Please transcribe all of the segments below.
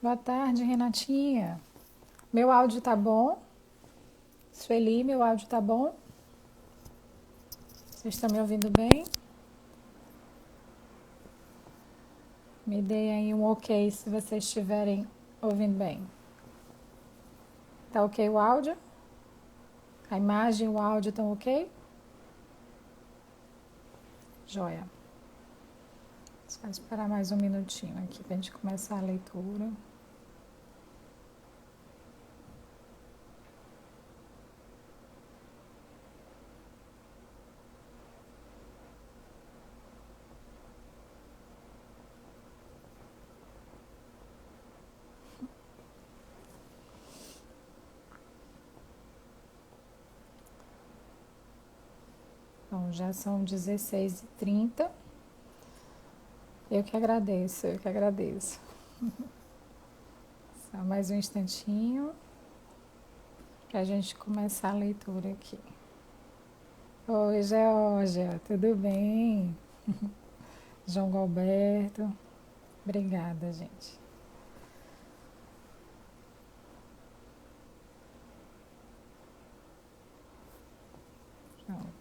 Boa tarde, Renatinha. Meu áudio tá bom? Sueli, meu áudio tá bom? Vocês estão me ouvindo bem? Me deem aí um ok se vocês estiverem ouvindo bem. Tá ok o áudio? A imagem e o áudio estão ok? Joia. Só esperar mais um minutinho aqui pra gente começar a leitura. Bom, já são 16h30. Eu que agradeço, eu que agradeço. Só mais um instantinho pra gente começar a leitura aqui. Oi, Georgia, tudo bem? João Galberto, obrigada, gente. Pronto.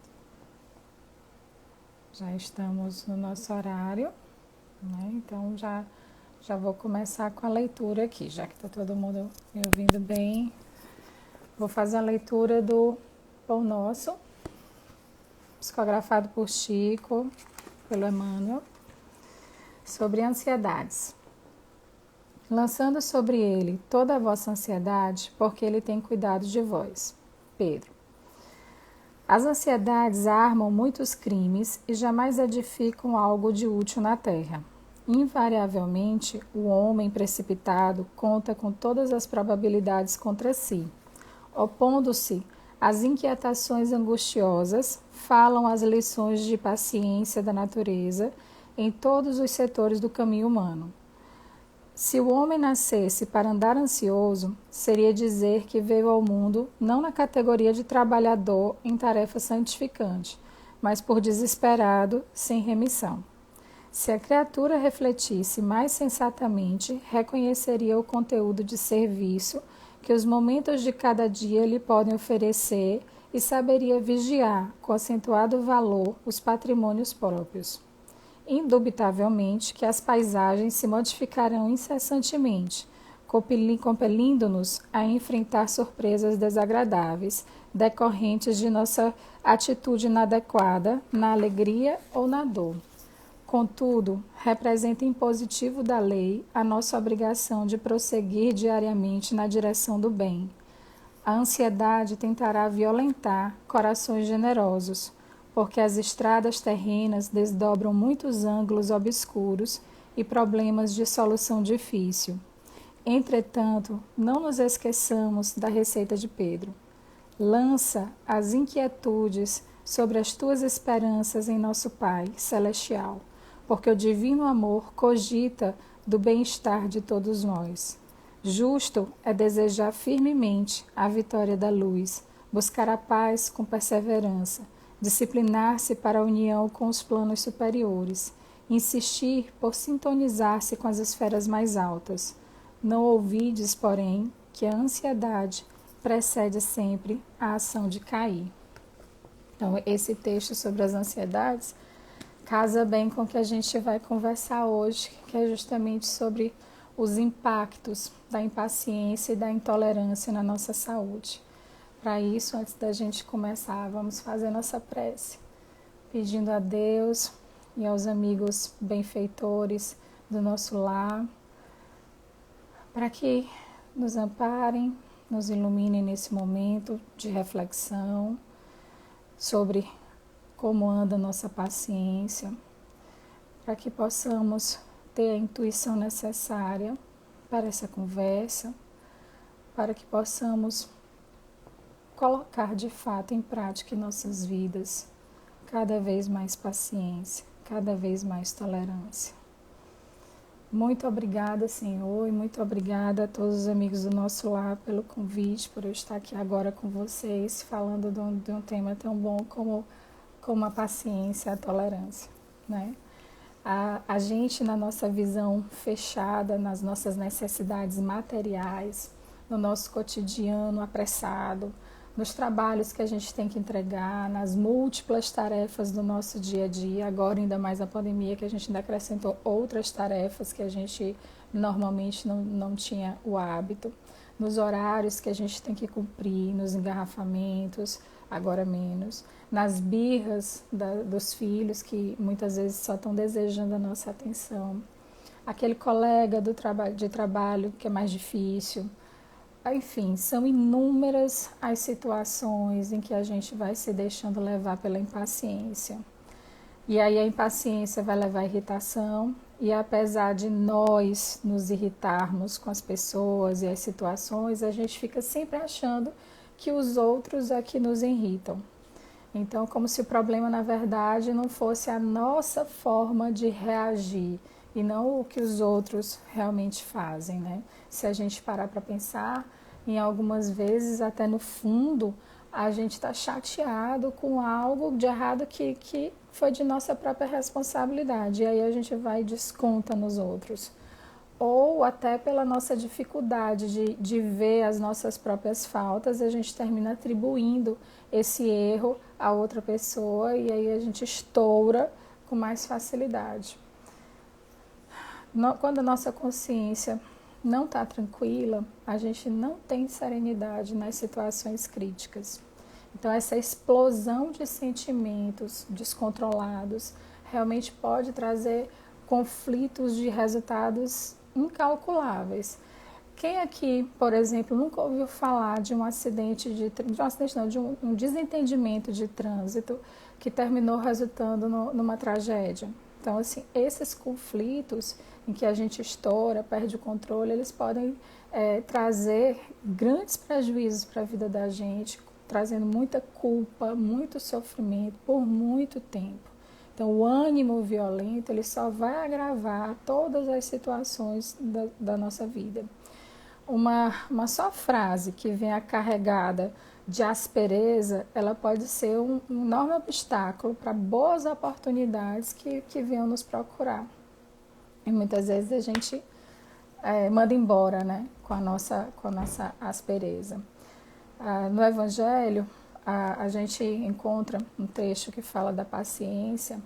Já estamos no nosso horário, né? Então já vou começar com a leitura aqui, já que está todo mundo me ouvindo bem. Vou fazer a leitura do Pão Nosso, psicografado por Chico, pelo Emmanuel, sobre ansiedades. Lançando sobre ele toda a vossa ansiedade, porque ele tem cuidado de vós. Pedro. As ansiedades armam muitos crimes e jamais edificam algo de útil na terra. Invariavelmente, o homem precipitado conta com todas as probabilidades contra si. Opondo-se às inquietações angustiosas, falam as lições de paciência da natureza em todos os setores do caminho humano. Se o homem nascesse para andar ansioso, seria dizer que veio ao mundo não na categoria de trabalhador em tarefa santificante, mas por desesperado, sem remissão. Se a criatura refletisse mais sensatamente, reconheceria o conteúdo de serviço que os momentos de cada dia lhe podem oferecer e saberia vigiar com acentuado valor os patrimônios próprios. Indubitavelmente que as paisagens se modificarão incessantemente, compelindo-nos a enfrentar surpresas desagradáveis, decorrentes de nossa atitude inadequada, na alegria ou na dor. Contudo, representa impositivo da lei a nossa obrigação de prosseguir diariamente na direção do bem. A ansiedade tentará violentar corações generosos, porque as estradas terrenas desdobram muitos ângulos obscuros e problemas de solução difícil. Entretanto, não nos esqueçamos da receita de Pedro. Lança as inquietudes sobre as tuas esperanças em nosso Pai celestial, porque o divino amor cogita do bem-estar de todos nós. Justo é desejar firmemente a vitória da luz, buscar a paz com perseverança, disciplinar-se para a união com os planos superiores, insistir por sintonizar-se com as esferas mais altas. Não ouvides, porém, que a ansiedade precede sempre a ação de cair. Então, esse texto sobre as ansiedades casa bem com o que a gente vai conversar hoje, que é justamente sobre os impactos da impaciência e da intolerância na nossa saúde. Para isso, antes da gente começar, vamos fazer nossa prece, pedindo a Deus e aos amigos benfeitores do nosso lar, para que nos amparem, nos iluminem nesse momento de reflexão sobre como anda a nossa paciência, para que possamos ter a intuição necessária para essa conversa, para que possamos colocar de fato em prática em nossas vidas cada vez mais paciência, cada vez mais tolerância. Muito obrigada, Senhor, e muito obrigada a todos os amigos do nosso lar pelo convite, por eu estar aqui agora com vocês, falando de um tema tão bom como a paciência e a tolerância, né? A gente, na nossa visão fechada, nas nossas necessidades materiais, no nosso cotidiano apressado, nos trabalhos que a gente tem que entregar, nas múltiplas tarefas do nosso dia a dia, agora ainda mais a pandemia, que a gente ainda acrescentou outras tarefas que a gente normalmente não tinha o hábito, nos horários que a gente tem que cumprir, nos engarrafamentos, agora menos, nas birras dos filhos que muitas vezes só estão desejando a nossa atenção, aquele colega de trabalho que é mais difícil. Enfim, são inúmeras as situações em que a gente vai se deixando levar pela impaciência. E aí a impaciência vai levar à irritação, e apesar de nós nos irritarmos com as pessoas e as situações, a gente fica sempre achando que os outros é que nos irritam. Então, como se o problema, na verdade, não fosse a nossa forma de reagir e não o que os outros realmente fazem, né? Se a gente parar para pensar, em algumas vezes, até no fundo, a gente está chateado com algo de errado que foi de nossa própria responsabilidade. E aí a gente vai e desconta nos outros. Ou até pela nossa dificuldade de ver as nossas próprias faltas, a gente termina atribuindo esse erro a outra pessoa e aí a gente estoura com mais facilidade. Quando a nossa consciência não está tranquila, a gente não tem serenidade nas situações críticas. Então, essa explosão de sentimentos descontrolados realmente pode trazer conflitos de resultados incalculáveis. Quem aqui, por exemplo, nunca ouviu falar de um acidente de um desentendimento de trânsito que terminou resultando numa tragédia? Então, assim, esses conflitos em que a gente estoura, perde o controle, eles podem trazer grandes prejuízos para a vida da gente, trazendo muita culpa, muito sofrimento por muito tempo. Então, o ânimo violento, ele só vai agravar todas as situações da nossa vida. Uma só frase que venha carregada de aspereza, ela pode ser um enorme obstáculo para boas oportunidades que venham nos procurar. E muitas vezes a gente manda embora, né, com a nossa aspereza. No Evangelho, a gente encontra um trecho que fala da paciência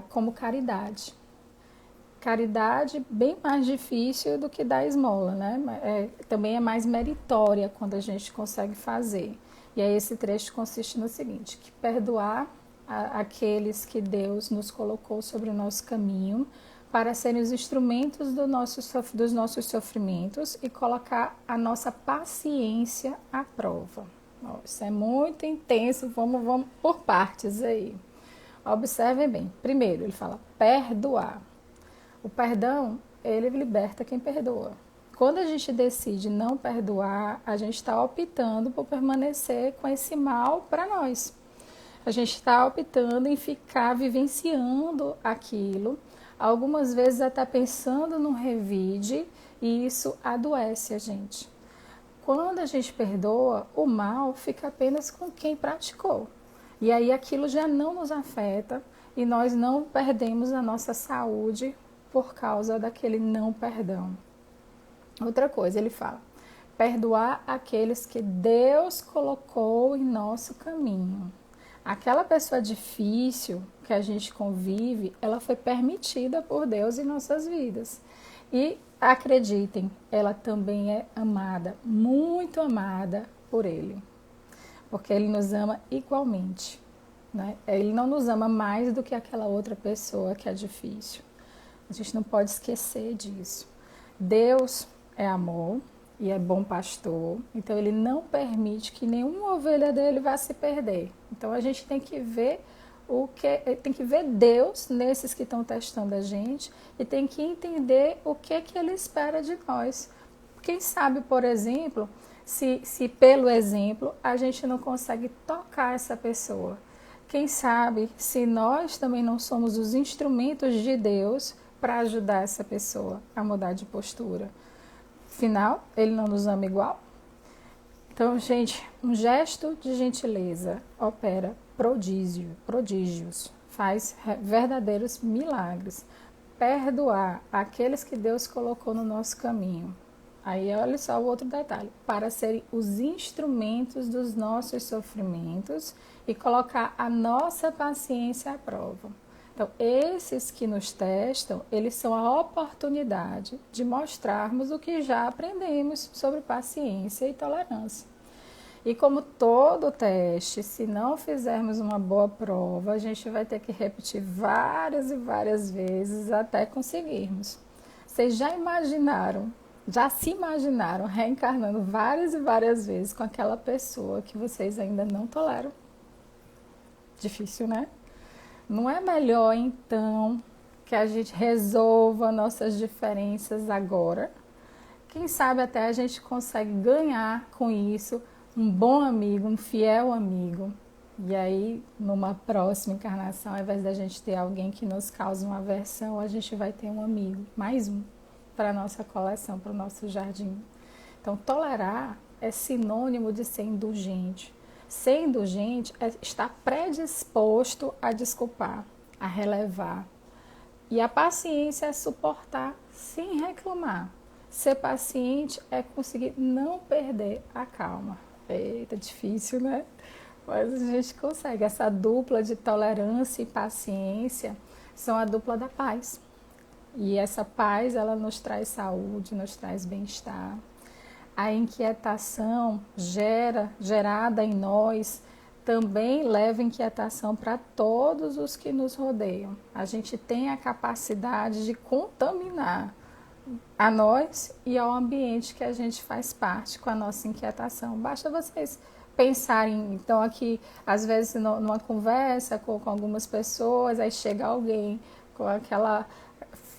como caridade. Caridade bem mais difícil do que dar esmola, né? Também é mais meritória quando a gente consegue fazer. E aí esse trecho consiste no seguinte, que perdoar aqueles que Deus nos colocou sobre o nosso caminho para serem os instrumentos dos nossos sofrimentos e colocar a nossa paciência à prova. Isso é muito intenso, vamos por partes aí. Observem bem. Primeiro, ele fala perdoar. O perdão, ele liberta quem perdoa. Quando a gente decide não perdoar, a gente está optando por permanecer com esse mal para nós. A gente está optando em ficar vivenciando aquilo, algumas vezes até pensando no revide, e isso adoece a gente. Quando a gente perdoa, o mal fica apenas com quem praticou. E aí aquilo já não nos afeta e nós não perdemos a nossa saúde por causa daquele não perdão. Outra coisa, ele fala, perdoar aqueles que Deus colocou em nosso caminho. Aquela pessoa difícil que a gente convive, ela foi permitida por Deus em nossas vidas. E acreditem, ela também é amada, muito amada por Ele. Porque Ele nos ama igualmente, né? Ele não nos ama mais do que aquela outra pessoa que é difícil. A gente não pode esquecer disso. Deus é amor e é bom pastor, então ele não permite que nenhuma ovelha dele vá se perder. Então a gente tem que ver Deus nesses que estão testando a gente e tem que entender o que ele espera de nós. Quem sabe, por exemplo, se pelo exemplo a gente não consegue tocar essa pessoa. Quem sabe se nós também não somos os instrumentos de Deus para ajudar essa pessoa a mudar de postura. Afinal, ele não nos ama igual? Então, gente, um gesto de gentileza opera prodígios. faz verdadeiros milagres. Perdoar aqueles que Deus colocou no nosso caminho. Aí olha só o outro detalhe, para serem os instrumentos dos nossos sofrimentos e colocar a nossa paciência à prova. Então, esses que nos testam, eles são a oportunidade de mostrarmos o que já aprendemos sobre paciência e tolerância. E como todo teste, se não fizermos uma boa prova, a gente vai ter que repetir várias e várias vezes até conseguirmos. Vocês já se imaginaram reencarnando várias e várias vezes com aquela pessoa que vocês ainda não toleram? Difícil, né? Não é melhor, então, que a gente resolva nossas diferenças agora? Quem sabe até a gente consegue ganhar com isso um bom amigo, um fiel amigo. E aí, numa próxima encarnação, ao invés da gente ter alguém que nos cause uma aversão, a gente vai ter um amigo, mais um, para a nossa coleção, para o nosso jardim. Então, tolerar é sinônimo de ser indulgente. Ser indulgente é estar predisposto a desculpar, a relevar. E a paciência é suportar sem reclamar. Ser paciente é conseguir não perder a calma. Eita, difícil, né? Mas a gente consegue. Essa dupla de tolerância e paciência são a dupla da paz. E essa paz, ela nos traz saúde, nos traz bem-estar. A inquietação gerada em nós também leva inquietação para todos os que nos rodeiam. A gente tem a capacidade de contaminar a nós e ao ambiente que a gente faz parte com a nossa inquietação. Basta vocês pensarem, então aqui, às vezes numa conversa com algumas pessoas, aí chega alguém com aquela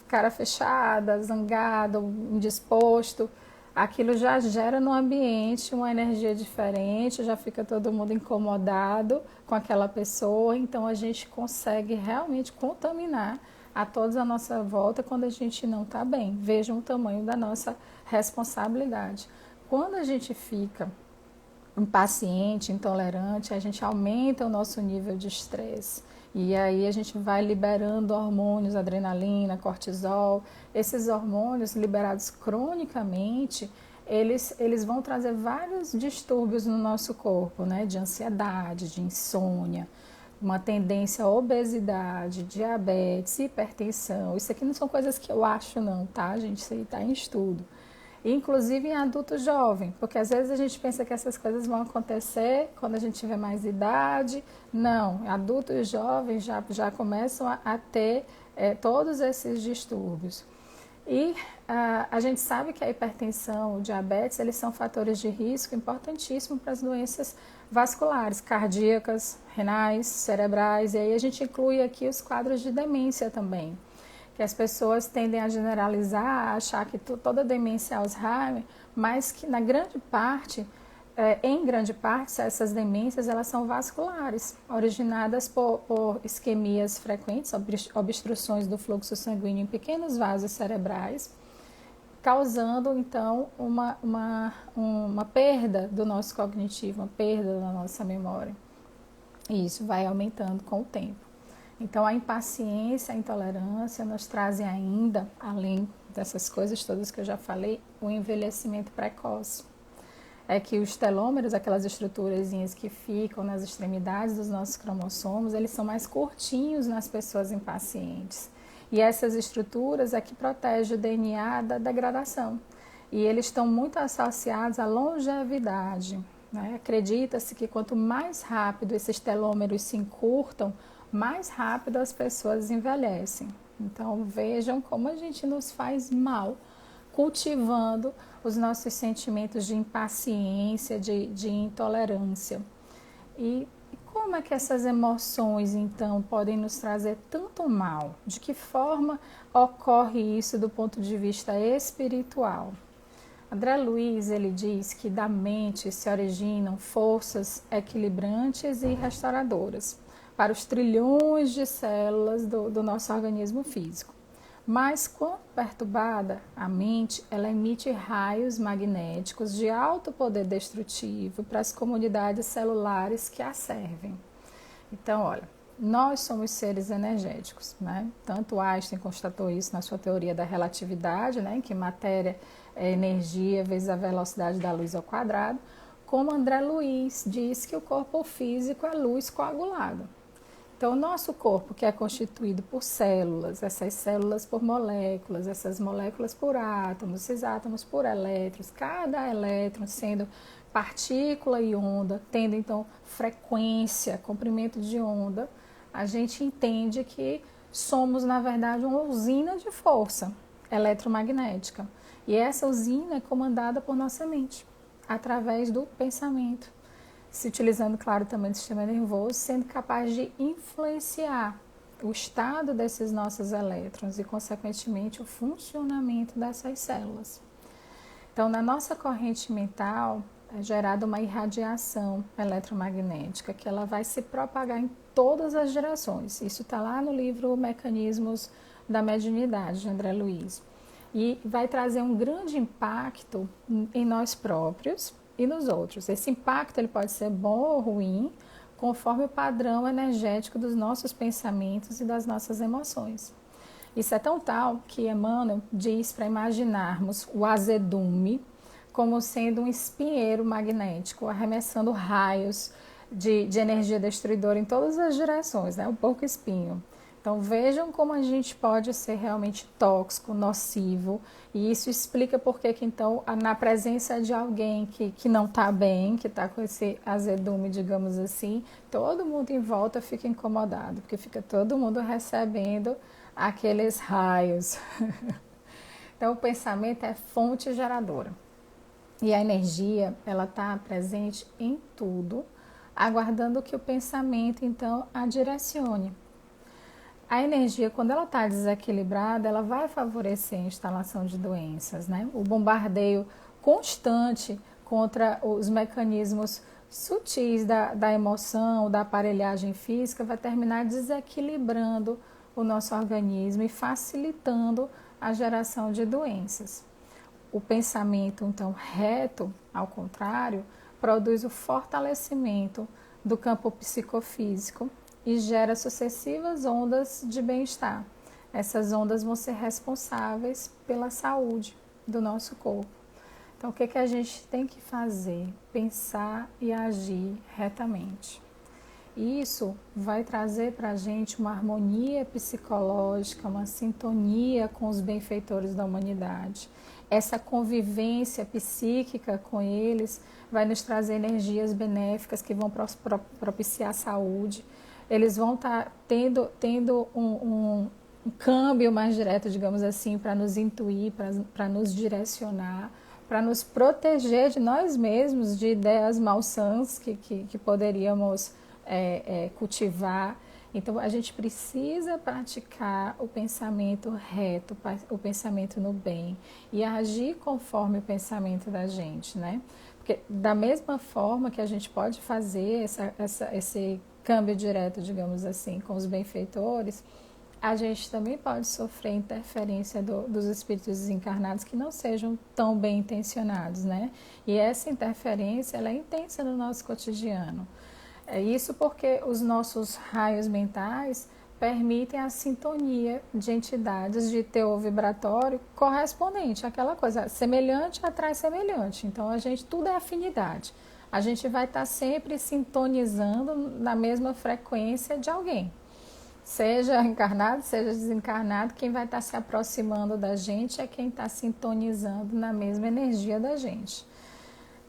cara fechada, zangado, indisposto, aquilo já gera no ambiente uma energia diferente, já fica todo mundo incomodado com aquela pessoa, então a gente consegue realmente contaminar a todos à nossa volta quando a gente não está bem. Vejam o tamanho da nossa responsabilidade. Quando a gente fica impaciente, intolerante, a gente aumenta o nosso nível de estresse. E aí a gente vai liberando hormônios, adrenalina, cortisol. Esses hormônios liberados cronicamente, eles vão trazer vários distúrbios no nosso corpo, né? De ansiedade, de insônia, uma tendência à obesidade, diabetes, hipertensão. Isso aqui não são coisas que eu acho não, tá, gente? Isso aí está em estudo. Inclusive em adulto jovem, porque às vezes a gente pensa que essas coisas vão acontecer quando a gente tiver mais idade. Não, adultos e jovens já começam a ter todos esses distúrbios. E a gente sabe que a hipertensão, o diabetes, eles são fatores de risco importantíssimos para as doenças vasculares, cardíacas, renais, cerebrais, e aí a gente inclui aqui os quadros de demência também, que as pessoas tendem a generalizar, a achar que toda demência é Alzheimer, mas que na grande parte, em grande parte, essas demências elas são vasculares, originadas por isquemias frequentes, obstruções do fluxo sanguíneo em pequenos vasos cerebrais, causando então uma perda do nosso cognitivo, uma perda da nossa memória. E isso vai aumentando com o tempo. Então, a impaciência, a intolerância nos trazem ainda, além dessas coisas todas que eu já falei, o envelhecimento precoce. É que os telômeros, aquelas estruturazinhas que ficam nas extremidades dos nossos cromossomos, eles são mais curtinhos nas pessoas impacientes. E essas estruturas é que protegem o DNA da degradação. E eles estão muito associados à longevidade, né? Acredita-se que quanto mais rápido esses telômeros se encurtam, mais rápido as pessoas envelhecem. Então vejam como a gente nos faz mal, cultivando os nossos sentimentos de impaciência, de intolerância. E como é que essas emoções, então, podem nos trazer tanto mal? De que forma ocorre isso do ponto de vista espiritual? André Luiz, ele diz que da mente se originam forças equilibrantes e restauradoras para os trilhões de células do nosso organismo físico. Mas quando perturbada, a mente ela emite raios magnéticos de alto poder destrutivo para as comunidades celulares que a servem. Então, olha, nós somos seres energéticos, né? Tanto Einstein constatou isso na sua teoria da relatividade, né? Em que matéria é energia vezes a velocidade da luz ao quadrado, como André Luiz diz que o corpo físico é luz coagulada. Então, o nosso corpo, que é constituído por células, essas células por moléculas, essas moléculas por átomos, esses átomos por elétrons, cada elétron sendo partícula e onda, tendo então frequência, comprimento de onda, a gente entende que somos, na verdade, uma usina de força eletromagnética. E essa usina é comandada por nossa mente, através do pensamento, se utilizando, claro, também do sistema nervoso, sendo capaz de influenciar o estado desses nossos elétrons e, consequentemente, o funcionamento dessas células. Então, na nossa corrente mental, é gerada uma irradiação eletromagnética que ela vai se propagar em todas as direções. Isso está lá no livro Mecanismos da Mediunidade, de André Luiz. E vai trazer um grande impacto em nós próprios e nos outros. Esse impacto ele pode ser bom ou ruim, conforme o padrão energético dos nossos pensamentos e das nossas emoções. Isso é tão tal que Emmanuel diz para imaginarmos o azedume como sendo um espinheiro magnético, arremessando raios de energia destruidora em todas as direções, né? O porco espinho. Então vejam como a gente pode ser realmente tóxico, nocivo, e isso explica por que então na presença de alguém que não está bem, que está com esse azedume, digamos assim, todo mundo em volta fica incomodado, porque fica todo mundo recebendo aqueles raios. Então o pensamento é fonte geradora. E a energia, ela está presente em tudo, aguardando que o pensamento, então, a direcione. A energia, quando ela está desequilibrada, ela vai favorecer a instalação de doenças, né? O bombardeio constante contra os mecanismos sutis da emoção, da aparelhagem física, vai terminar desequilibrando o nosso organismo e facilitando a geração de doenças. O pensamento, então, reto, ao contrário, produz o fortalecimento do campo psicofísico e gera sucessivas ondas de bem-estar. Essas ondas vão ser responsáveis pela saúde do nosso corpo. Então, o que a gente tem que fazer? Pensar e agir retamente. Isso vai trazer para a gente uma harmonia psicológica, uma sintonia com os benfeitores da humanidade. Essa convivência psíquica com eles vai nos trazer energias benéficas que vão propiciar a saúde. Eles vão estar tendo um câmbio mais direto, digamos assim, para nos intuir, para nos direcionar, para nos proteger de nós mesmos, de ideias malsãs que poderíamos cultivar. Então, a gente precisa praticar o pensamento reto, o pensamento no bem e agir conforme o pensamento da gente, né? Porque da mesma forma que a gente pode fazer esse câmbio direto, digamos assim, com os benfeitores, a gente também pode sofrer interferência dos espíritos desencarnados que não sejam tão bem intencionados, né? E essa interferência, ela é intensa no nosso cotidiano. É isso porque os nossos raios mentais permitem a sintonia de entidades de teor vibratório correspondente àquela coisa. Semelhante atrai semelhante. Então, tudo é afinidade. A gente vai estar sempre sintonizando na mesma frequência de alguém. Seja encarnado, seja desencarnado, quem vai estar se aproximando da gente é quem está sintonizando na mesma energia da gente.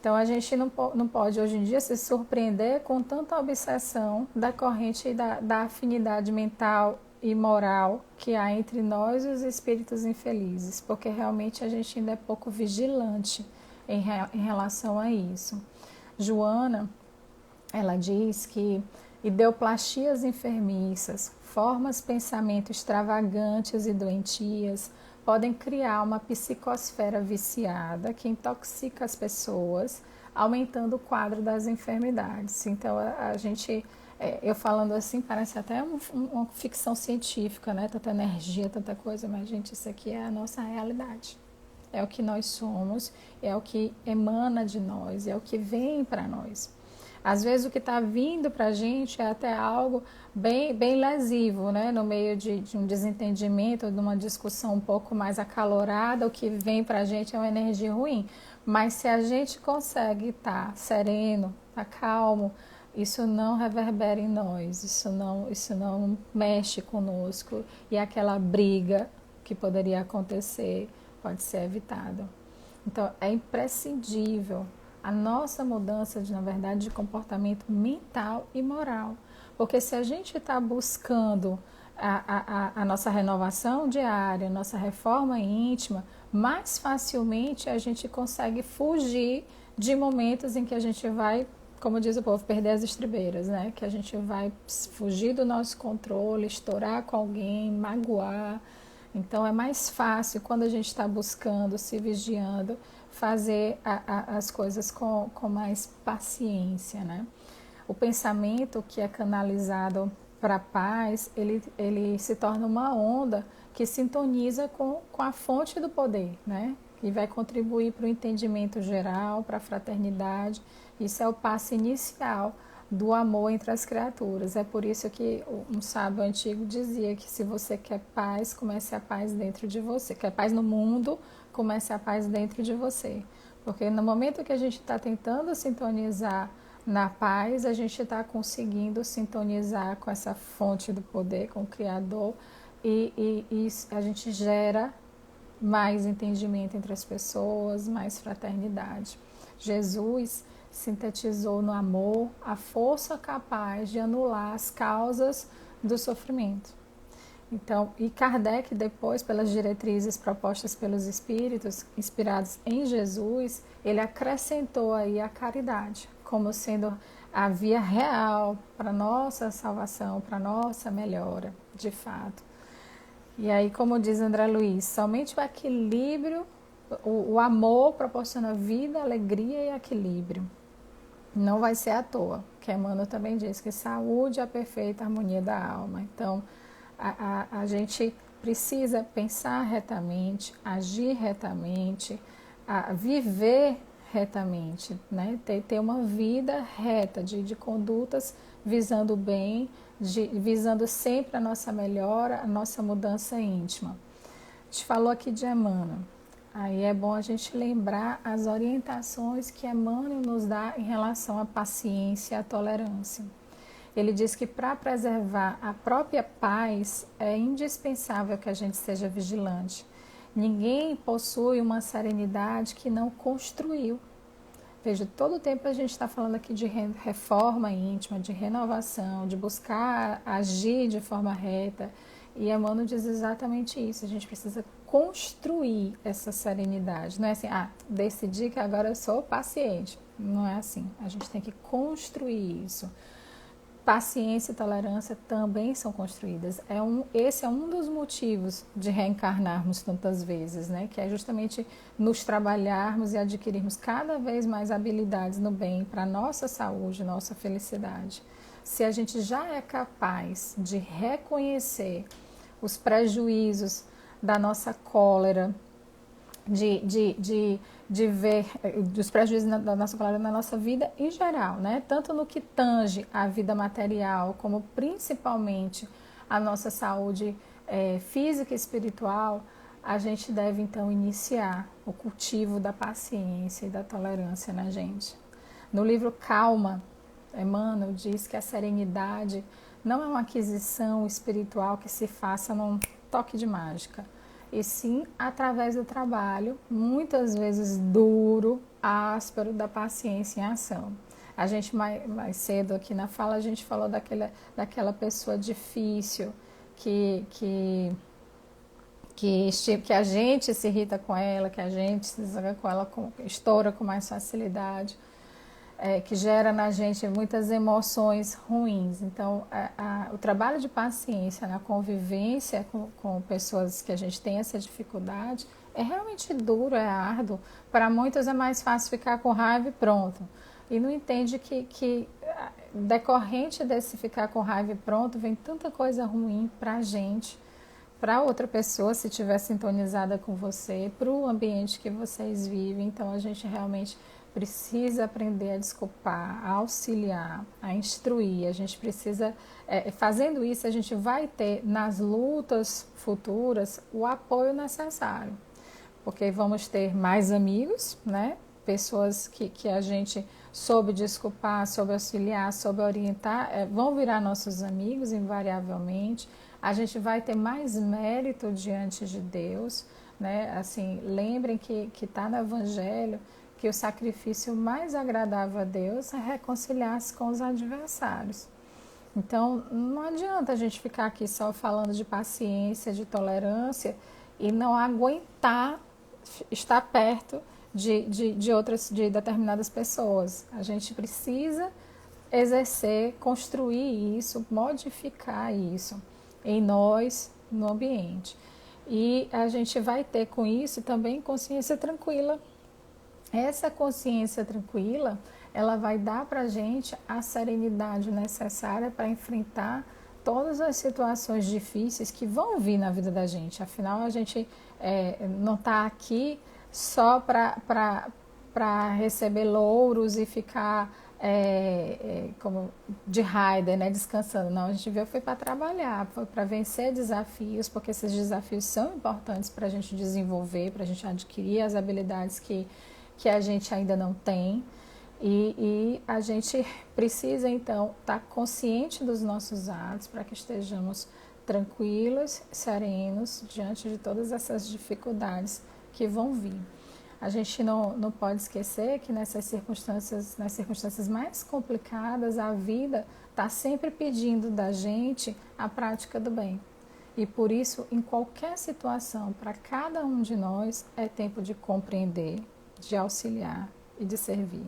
Então, a gente não pode, hoje em dia, se surpreender com tanta obsessão da corrente da afinidade mental e moral que há entre nós e os espíritos infelizes, porque realmente a gente ainda é pouco vigilante em relação a isso. Joana, ela diz que ideoplastias enfermiças, formas de pensamento extravagantes e doentias, podem criar uma psicosfera viciada que intoxica as pessoas, aumentando o quadro das enfermidades. Então, a gente, eu falando assim, parece até uma ficção científica, né? Tanta energia, tanta coisa, mas, gente, isso aqui é a nossa realidade. É o que nós somos, é o que emana de nós, é o que vem para nós. Às vezes o que está vindo para a gente é até algo bem lesivo, né? No meio de um desentendimento, de uma discussão um pouco mais acalorada, o que vem para a gente é uma energia ruim. Mas se a gente consegue estar sereno, estar calmo, isso não reverbera em nós, isso não mexe conosco e aquela briga que poderia acontecer pode ser evitada. Então, é imprescindível a nossa mudança, na verdade, de comportamento mental e moral. Porque se a gente está buscando a nossa renovação diária, a nossa reforma íntima, mais facilmente a gente consegue fugir de momentos em que a gente vai, como diz o povo, perder as estribeiras, né? Que a gente vai fugir do nosso controle, estourar com alguém, magoar. Então é mais fácil quando a gente está buscando, se vigiando, fazer as coisas com mais paciência, né? O pensamento que é canalizado para a paz, ele se torna uma onda que sintoniza com a fonte do poder, né? E vai contribuir para o entendimento geral, para a fraternidade. Isso é o passo inicial do amor entre as criaturas. É por isso que um sábio antigo dizia que se você quer paz, comece a paz dentro de você. Quer paz no mundo, comece a paz dentro de você. Porque no momento que a gente está tentando sintonizar na paz, a gente está conseguindo sintonizar com essa fonte do poder, com o Criador, e a gente gera mais entendimento entre as pessoas, mais fraternidade. Jesus sintetizou no amor a força capaz de anular as causas do sofrimento. Então, e Kardec depois, pelas diretrizes propostas pelos espíritos, inspirados em Jesus, ele acrescentou aí a caridade, como sendo a via real para nossa salvação, para nossa melhora, de fato. E aí, como diz André Luiz, somente o equilíbrio, o amor proporciona vida, alegria e equilíbrio. Não vai ser à toa, que Emmanuel também diz que saúde é a perfeita harmonia da alma. Então, a gente precisa pensar retamente, agir retamente, viver retamente, né? Ter uma vida reta de condutas visando o bem, visando sempre a nossa melhora, a nossa mudança íntima. A gente falou aqui de Emmanuel. Aí é bom a gente lembrar as orientações que Emmanuel nos dá em relação à paciência e à tolerância. Ele diz que para preservar a própria paz é indispensável que a gente seja vigilante. Ninguém possui uma serenidade que não construiu. Veja, todo o tempo a gente está falando aqui de reforma íntima, de renovação, de buscar agir de forma reta. E Emmanuel diz exatamente isso. A gente precisa construir essa serenidade. Não é assim, decidi que agora eu sou paciente. Não é assim. A gente tem que construir isso. Paciência e tolerância também são construídas. Esse é um dos motivos de reencarnarmos tantas vezes, né? Que é justamente nos trabalharmos e adquirirmos cada vez mais habilidades no bem para a nossa saúde, nossa felicidade. Se a gente já é capaz de reconhecer os prejuízos da nossa cólera, de ver os prejuízos da nossa cólera na nossa vida em geral, né? Tanto no que tange a vida material, como principalmente a nossa saúde física e espiritual, a gente deve então iniciar o cultivo da paciência e da tolerância na gente. No livro Calma, Emmanuel diz que a serenidade não é uma aquisição espiritual que se faça num toque de mágica, e sim através do trabalho, muitas vezes duro, áspero, da paciência em ação. A gente mais cedo aqui na fala, a gente falou daquela pessoa difícil, que a gente se irrita com ela, que a gente se zaga com ela, estoura com mais facilidade, que gera na gente muitas emoções ruins. Então, o trabalho de paciência na convivência com pessoas que a gente tem essa dificuldade é realmente duro, é árduo. Para muitos é mais fácil ficar com raiva e pronto. E não entende que decorrente desse ficar com raiva e pronto, vem tanta coisa ruim para a gente, para outra pessoa, se estiver sintonizada com você, para o ambiente que vocês vivem. Então, a gente realmente precisa aprender a desculpar, a auxiliar, a instruir. A gente precisa, fazendo isso, a gente vai ter nas lutas futuras o apoio necessário, porque vamos ter mais amigos, né? Pessoas que a gente soube desculpar, soube auxiliar, soube orientar, vão virar nossos amigos invariavelmente. A gente vai ter mais mérito diante de Deus, né? Assim, lembrem que está no Evangelho que o sacrifício mais agradável a Deus é reconciliar-se com os adversários. Então, não adianta a gente ficar aqui só falando de paciência, de tolerância e não aguentar estar perto de determinadas pessoas. A gente precisa exercer, construir isso, modificar isso em nós, no ambiente. E a gente vai ter com isso também consciência tranquila. Essa consciência tranquila, ela vai dar para a gente a serenidade necessária para enfrentar todas as situações difíceis que vão vir na vida da gente. Afinal, a gente não está aqui só para receber louros e ficar como de rider, né, descansando. Não, a gente veio foi para trabalhar, foi para vencer desafios, porque esses desafios são importantes para a gente desenvolver, para a gente adquirir as habilidades que a gente ainda não tem. E a gente precisa, então, estar consciente dos nossos atos para que estejamos tranquilos, serenos diante de todas essas dificuldades que vão vir. A gente não pode esquecer que nas circunstâncias mais complicadas, a vida está sempre pedindo da gente a prática do bem. E por isso, em qualquer situação, para cada um de nós, é tempo de compreender, de auxiliar e de servir.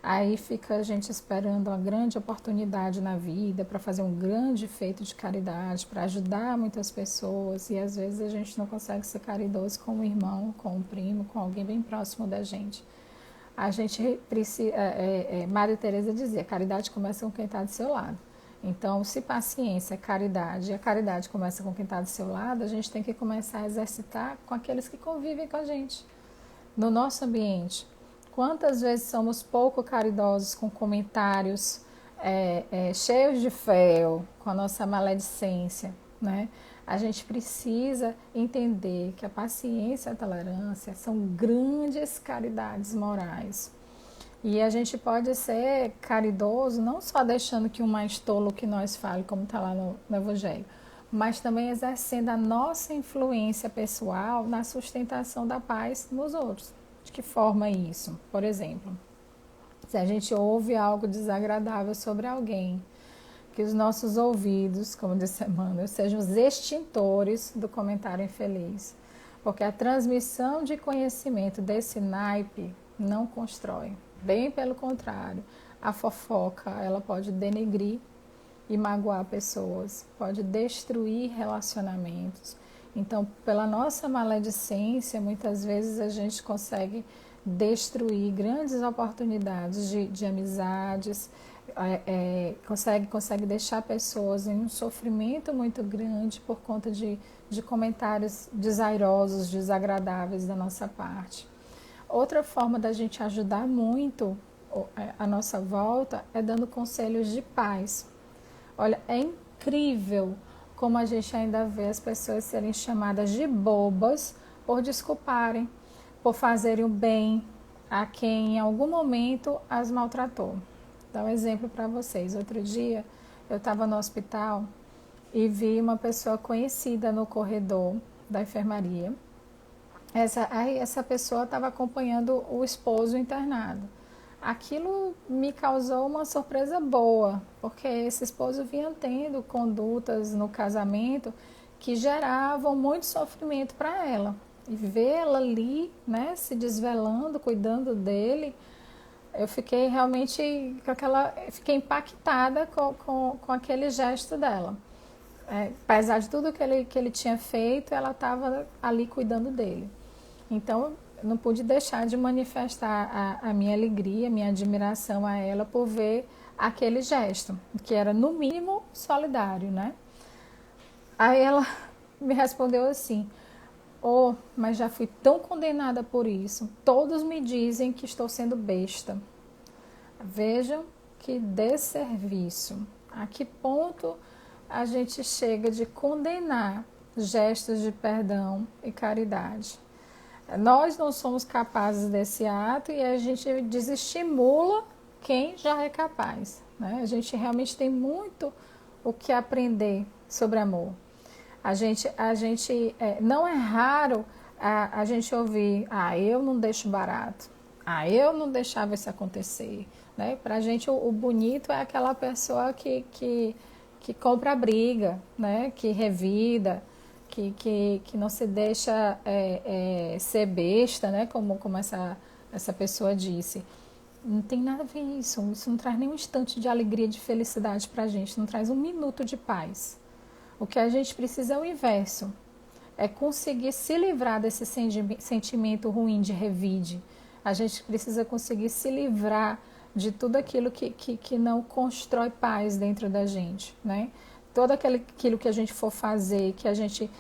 Aí fica a gente esperando uma grande oportunidade na vida para fazer um grande feito de caridade, para ajudar muitas pessoas, e às vezes a gente não consegue ser caridoso com um irmão, com um primo, com alguém bem próximo da gente. A gente precisa, Maria Teresa dizia, caridade começa com quem está do seu lado. Então, se paciência é caridade, e a caridade começa com quem está do seu lado, a gente tem que começar a exercitar com aqueles que convivem com a gente, no nosso ambiente. Quantas vezes somos pouco caridosos com comentários cheios de fel, com a nossa maledicência, né? A gente precisa entender que a paciência e a tolerância são grandes caridades morais. E a gente pode ser caridoso não só deixando que o mais tolo que nós fale, como está lá no Evangelho, mas também exercendo a nossa influência pessoal na sustentação da paz nos outros. De que forma isso? Por exemplo, se a gente ouve algo desagradável sobre alguém, que os nossos ouvidos, como disse Emmanuel, sejam os extintores do comentário infeliz. Porque a transmissão de conhecimento desse naipe não constrói. Bem pelo contrário, a fofoca ela pode denegrir e magoar pessoas, pode destruir relacionamentos. Então, pela nossa maledicência, muitas vezes a gente consegue destruir grandes oportunidades de amizades, consegue deixar pessoas em um sofrimento muito grande por conta de comentários desairosos, desagradáveis da nossa parte. Outra forma da gente ajudar muito a nossa volta é dando conselhos de paz. Olha, é incrível como a gente ainda vê as pessoas serem chamadas de bobas por desculparem, por fazerem o bem a quem em algum momento as maltratou. Vou dar um exemplo para vocês. Outro dia eu estava no hospital e vi uma pessoa conhecida no corredor da enfermaria. Essa pessoa estava acompanhando o esposo internado. Aquilo me causou uma surpresa boa, porque esse esposo vinha tendo condutas no casamento que geravam muito sofrimento para ela. E vê-la ali, né, se desvelando, cuidando dele, eu fiquei realmente fiquei impactada com aquele gesto dela. Apesar de tudo que ele tinha feito, ela estava ali cuidando dele. Então, não pude deixar de manifestar a minha alegria, a minha admiração a ela por ver aquele gesto, que era no mínimo solidário, né? Aí ela me respondeu assim: Oh, mas já fui tão condenada por isso. Todos me dizem que estou sendo besta. Vejam que desserviço. A que ponto a gente chega de condenar gestos de perdão e caridade? Nós não somos capazes desse ato e a gente desestimula quem já é capaz, né? A gente realmente tem muito o que aprender sobre amor. Não é raro a gente ouvir, eu não deixo barato, eu não deixava isso acontecer, né? Pra gente o bonito é aquela pessoa que compra a briga, né? Que revida, que não se deixa ser besta, né? Como essa pessoa disse. Não tem nada a ver isso não traz nem um instante de alegria, de felicidade pra gente, não traz um minuto de paz. O que a gente precisa é o inverso, é conseguir se livrar desse sentimento ruim de revide. A gente precisa conseguir se livrar de tudo aquilo que não constrói paz dentro da gente, né? Todo aquilo que a gente for fazer, que a gente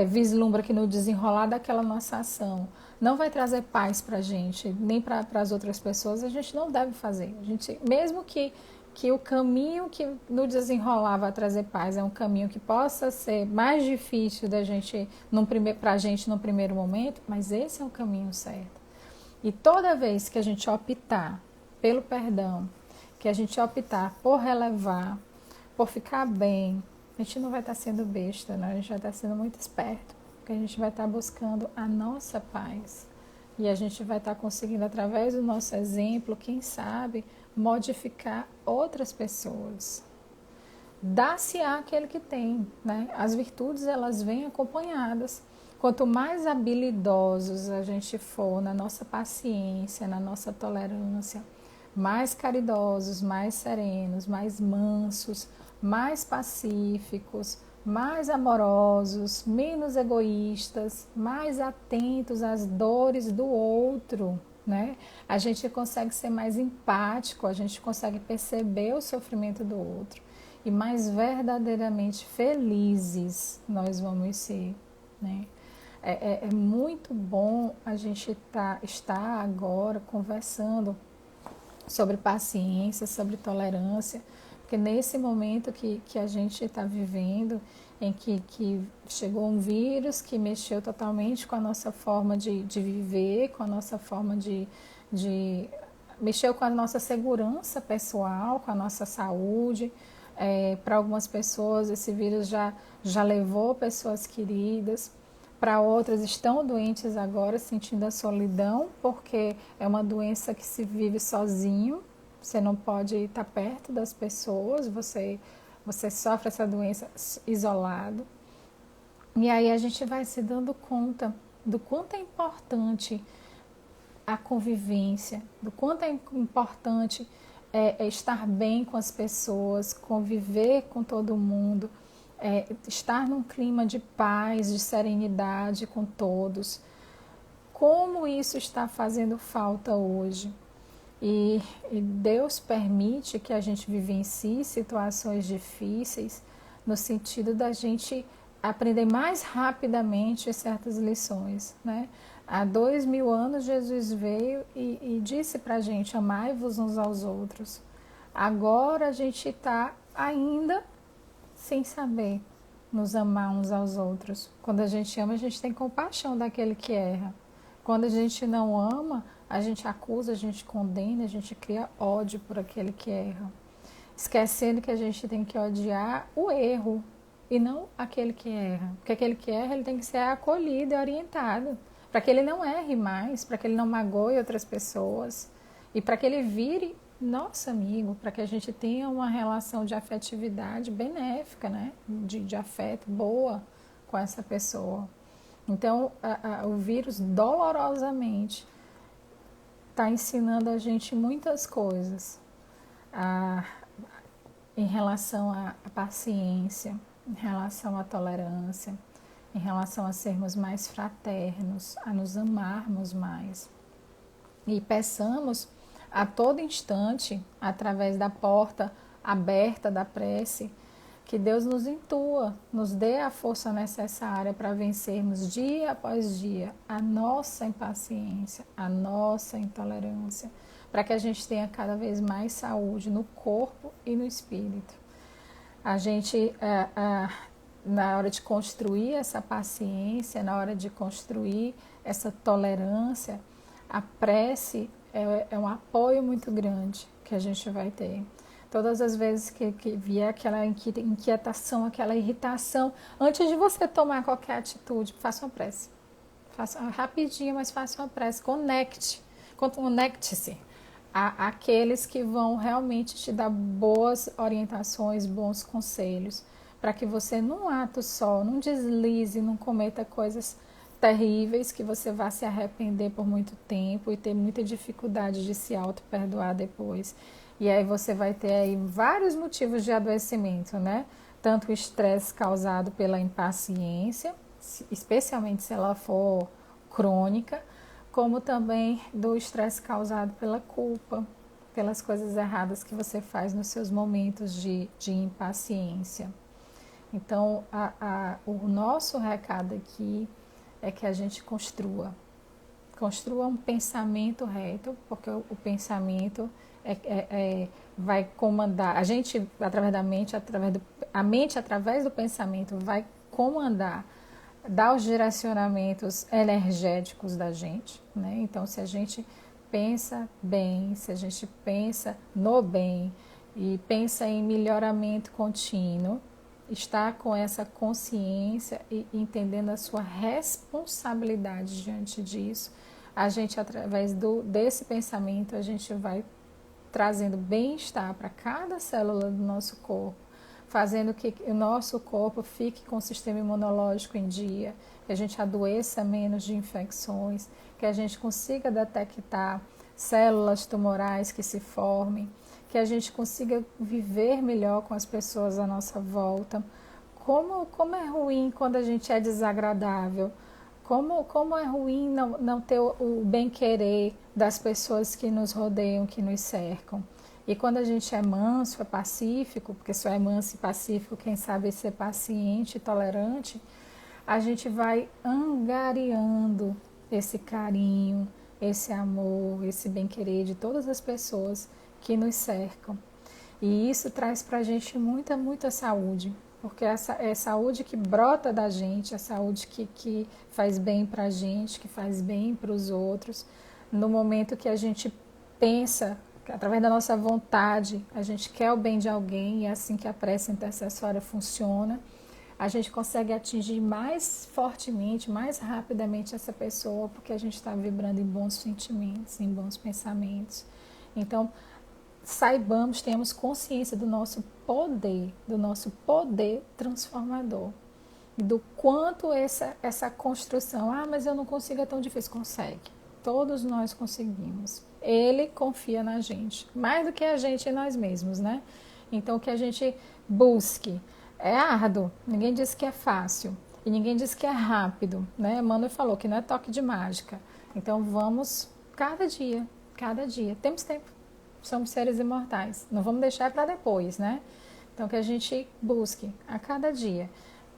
vislumbra que no desenrolar daquela nossa ação não vai trazer paz para a gente, nem para as outras pessoas, a gente não deve fazer. A gente, mesmo que o caminho que no desenrolar vai trazer paz é um caminho que possa ser mais difícil da gente para a gente no primeiro momento, mas esse é o caminho certo. E toda vez que a gente optar pelo perdão, que a gente optar por relevar, por ficar bem, a gente não vai estar sendo besta, né? A gente vai estar sendo muito esperto, porque a gente vai estar buscando a nossa paz. E a gente vai estar conseguindo, através do nosso exemplo, quem sabe, modificar outras pessoas. Dá-se-á aquele que tem, né? As virtudes, elas vêm acompanhadas. Quanto mais habilidosos a gente for na nossa paciência, na nossa tolerância, mais caridosos, mais serenos, mais mansos, mais pacíficos, mais amorosos, menos egoístas, mais atentos às dores do outro, né? A gente consegue ser mais empático, a gente consegue perceber o sofrimento do outro e mais verdadeiramente felizes nós vamos ser, né? É muito bom a gente estar agora conversando sobre paciência, sobre tolerância, porque nesse momento que a gente está vivendo, em que chegou um vírus que mexeu totalmente com a nossa forma de viver, com a nossa forma mexeu com a nossa segurança pessoal, com a nossa saúde. Para algumas pessoas esse vírus já levou pessoas queridas, para outras estão doentes agora, sentindo a solidão, porque é uma doença que se vive sozinho, você não pode estar perto das pessoas, você sofre essa doença isolado. E aí a gente vai se dando conta do quanto é importante a convivência, do quanto é importante estar bem com as pessoas, conviver com todo mundo, estar num clima de paz, de serenidade com todos. Como isso está fazendo falta hoje? E Deus permite que a gente vivencie situações difíceis no sentido da gente aprender mais rapidamente certas lições, né? Há 2000 anos Jesus veio e disse para a gente, amai-vos uns aos outros. Agora a gente está ainda sem saber nos amar uns aos outros. Quando a gente ama, a gente tem compaixão daquele que erra. Quando a gente não ama, a gente acusa, a gente condena, a gente cria ódio por aquele que erra. Esquecendo que a gente tem que odiar o erro e não aquele que erra. Porque aquele que erra, ele tem que ser acolhido e orientado. Para que ele não erre mais, para que ele não magoe outras pessoas. E para que ele vire nosso amigo, para que a gente tenha uma relação de afetividade benéfica, né? De afeto boa com essa pessoa. Então, o vírus dolorosamente está ensinando a gente muitas coisas em relação à paciência, em relação à tolerância, em relação a sermos mais fraternos, a nos amarmos mais. E peçamos a todo instante, através da porta aberta da prece, Que Deus nos intua, nos dê a força necessária para vencermos dia após dia a nossa impaciência, a nossa intolerância, para que a gente tenha cada vez mais saúde no corpo e no espírito. A gente, na hora de construir essa paciência, na hora de construir essa tolerância, a prece é um apoio muito grande que a gente vai ter. Todas as vezes que vier aquela inquietação, aquela irritação, antes de você tomar qualquer atitude, faça uma prece. Faça rapidinho, mas faça uma prece. Conecte-se àqueles que vão realmente te dar boas orientações, bons conselhos, para que você, num ato só, não deslize, não cometa coisas terríveis, que você vá se arrepender por muito tempo e ter muita dificuldade de se auto-perdoar depois. E aí você vai ter aí vários motivos de adoecimento, né? Tanto o estresse causado pela impaciência, especialmente se ela for crônica, como também do estresse causado pela culpa, pelas coisas erradas que você faz nos seus momentos de impaciência. Então, o nosso recado aqui é que a gente construa um pensamento reto, porque o pensamento vai comandar, a gente, através da mente, a mente, através do pensamento, vai comandar, dar os direcionamentos energéticos da gente, né? Então, se a gente pensa bem, se a gente pensa no bem e pensa em melhoramento contínuo, está com essa consciência e entendendo a sua responsabilidade diante disso, a gente, através desse pensamento, a gente vai trazendo bem-estar para cada célula do nosso corpo, fazendo que o nosso corpo fique com o sistema imunológico em dia, que a gente adoeça menos de infecções, que a gente consiga detectar células tumorais que se formem, que a gente consiga viver melhor com as pessoas à nossa volta. Como é ruim quando a gente é desagradável, como é ruim não ter o bem-querer das pessoas que nos rodeiam, que nos cercam. E quando a gente é manso, é pacífico, porque só é manso e pacífico quem sabe ser paciente e tolerante, a gente vai angariando esse carinho, esse amor, esse bem-querer de todas as pessoas que nos cercam. E isso traz para a gente muita, muita saúde, porque essa é saúde que brota da gente, a saúde que faz bem para a gente, que faz bem para os outros. No momento que a gente pensa, através da nossa vontade, a gente quer o bem de alguém, e é assim que a prece intercessória funciona, a gente consegue atingir mais fortemente, mais rapidamente essa pessoa, porque a gente está vibrando em bons sentimentos, em bons pensamentos. Então, saibamos, tenhamos consciência do nosso poder transformador. E do quanto essa construção, mas eu não consigo, é tão difícil. Consegue. Todos nós conseguimos. Ele confia na gente, mais do que a gente em nós mesmos, né? Então, que a gente busque. É árduo, ninguém disse que é fácil. E ninguém disse que é rápido, né? Emmanuel falou que não é toque de mágica. Então, vamos cada dia. Temos tempo. Somos seres imortais. Não vamos deixar para depois, né? Então, que a gente busque a cada dia.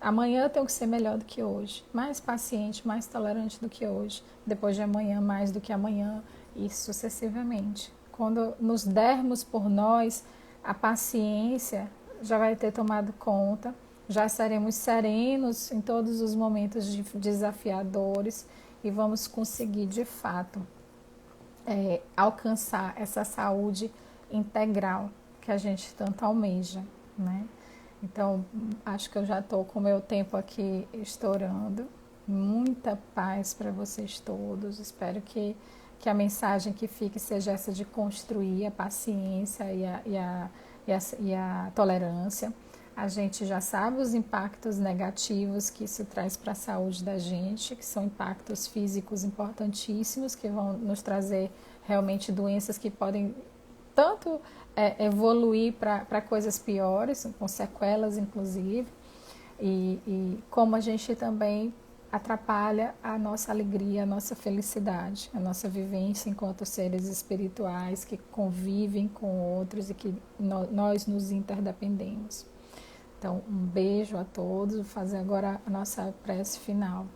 Amanhã eu tenho que ser melhor do que hoje. Mais paciente, mais tolerante do que hoje. Depois de amanhã, mais do que amanhã. E sucessivamente. Quando nos dermos por nós, a paciência já vai ter tomado conta. Já seremos serenos em todos os momentos desafiadores. E vamos conseguir, de fato, alcançar essa saúde integral que a gente tanto almeja, né? Então, acho que eu já estou com o meu tempo aqui estourando. Muita paz para vocês todos. Espero que a mensagem que fique seja essa de construir a paciência e a tolerância. A gente já sabe os impactos negativos que isso traz para a saúde da gente, que são impactos físicos importantíssimos, que vão nos trazer realmente doenças que podem tanto evoluir para coisas piores, com sequelas inclusive, e como a gente também atrapalha a nossa alegria, a nossa felicidade, a nossa vivência enquanto seres espirituais que convivem com outros e que nós nos interdependemos. Então, um beijo a todos. Vou fazer agora a nossa prece final.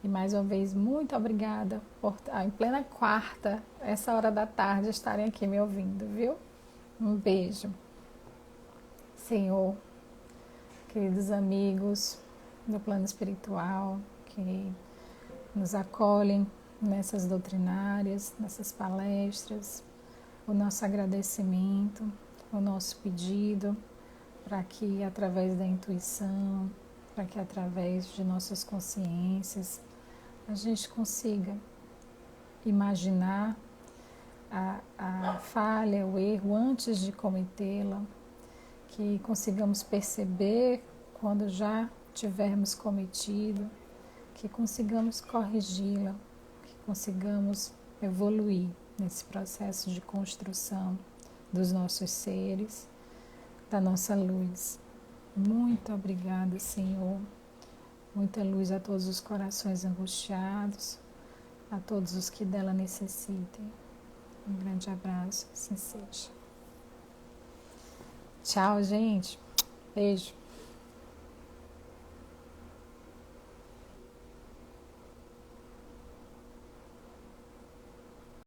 E mais uma vez, muito obrigada por, em plena quarta, essa hora da tarde, estarem aqui me ouvindo, viu? Um beijo. Senhor, queridos amigos do plano espiritual que nos acolhem nessas doutrinárias, nessas palestras, o nosso agradecimento, o nosso pedido para que através da intuição, para que através de nossas consciências a gente consiga imaginar a falha, o erro antes de cometê-la, que consigamos perceber quando já tivermos cometido, que consigamos corrigi-la, que consigamos evoluir nesse processo de construção dos nossos seres, da nossa luz. Muito obrigada, Senhor. Muita luz a todos os corações angustiados, a todos os que dela necessitem. Um grande abraço, assim seja. Tchau, gente. Beijo.